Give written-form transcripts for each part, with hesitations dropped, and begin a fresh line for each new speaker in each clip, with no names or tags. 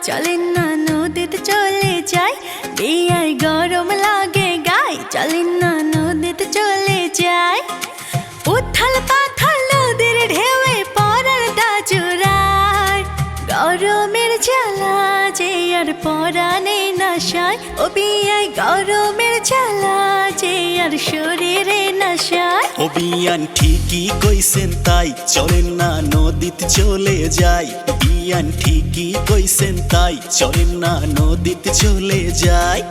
চলেন না নদীতে চলে যাই, বেয়াই গরম লাগে গাই, চলেন না নদীতে চলে যাই। উথাল পাথাল নদীর ঢেউয়ে পরার দাজুরায়, গরমের জ্বালা যে আর পরানে না সায়, ও বিয়াই গরমের জ্বালা যে আর শরীরে না সায়।
ও বিয়ান ঠিকই কইছেন তাই, চলেন না নদীতে চলে যাই। বিয়ান ঠিকই কইছেন তাই, চলেন না নদীতে চলে যাই।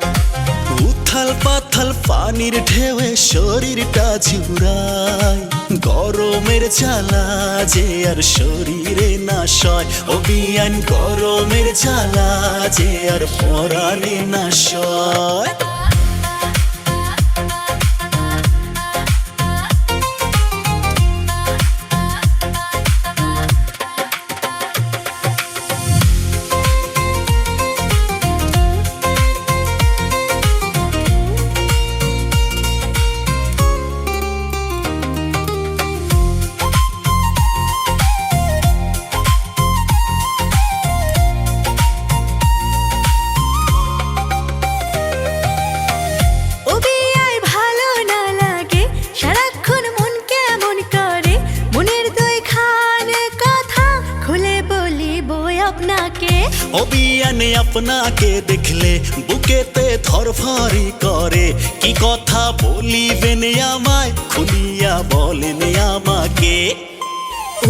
উথাল পাথাল পানির ঢেউয়ে শরীরটা জুড়ায়, গরমের জ্বালা যে আর শরীরে না সয়। ও বিয়ান গরমের জ্বালা যে আর পরাণে না সয়। ও বিয়ানে আপনাকে দেখলে বুকেতে থরফরি করে, কি কথা বলিবেন আমায় খুলিয়া বলেন আমাকে।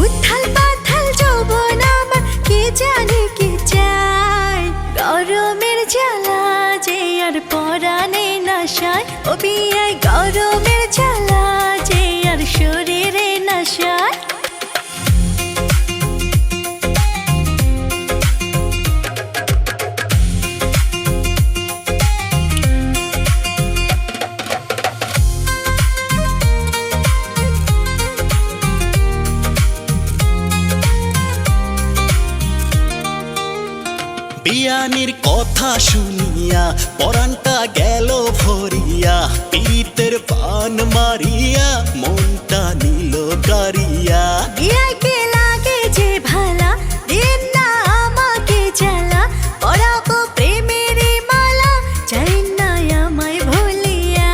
উথাল পাথাল যৌবন আমার কি জানে কি চাই, গরমের জ্বালা যে আর পরানে না সায়। ও বিয়াই গরমের জ্বালা যে আর শরীরে না সায়।
বিয়ানির কথা শুনিয়া পরাণটা গেল ভরিয়া, পীড়িতের পান মারিয়া মনটা নিল কারিয়া।
বিয়াইকে লাগে যে ভালা, দিন না আমাকে জ্বালা, পরাবো প্রেমের মালা, চাই না আমায় ভুলিয়া।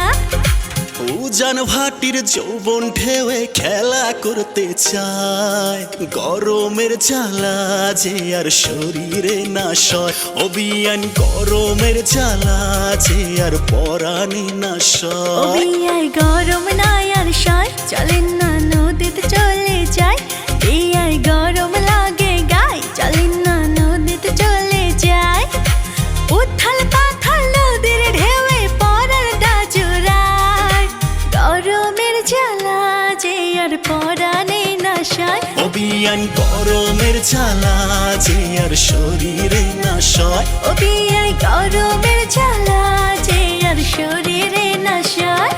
উজান ভাটির যৌবন ঢেউয়ে খেলা করতে চায়, গরমের জ্বালা যে আর শরীরে না সয়। ও বিয়ান গরমের জ্বালা যে আর পরাণে না সয়।
ও বিয়াই গরম না আর সয়, চলেন না নদীতে চলে যাই। বিয়াই গরম লাগে গাই, চলেন না নদীতে চলে যাই। উথাল পাথাল নদীর ঢেউয়ে পরার দাজুরায়, গরমের জ্বালা যে আর পরানে না সায়।
ও বিয়ান গরমের জ্বালা যে আর শরীরে না সয়।
ও বিয়াই গরমের জ্বালা যে আর শরীরে না সায়।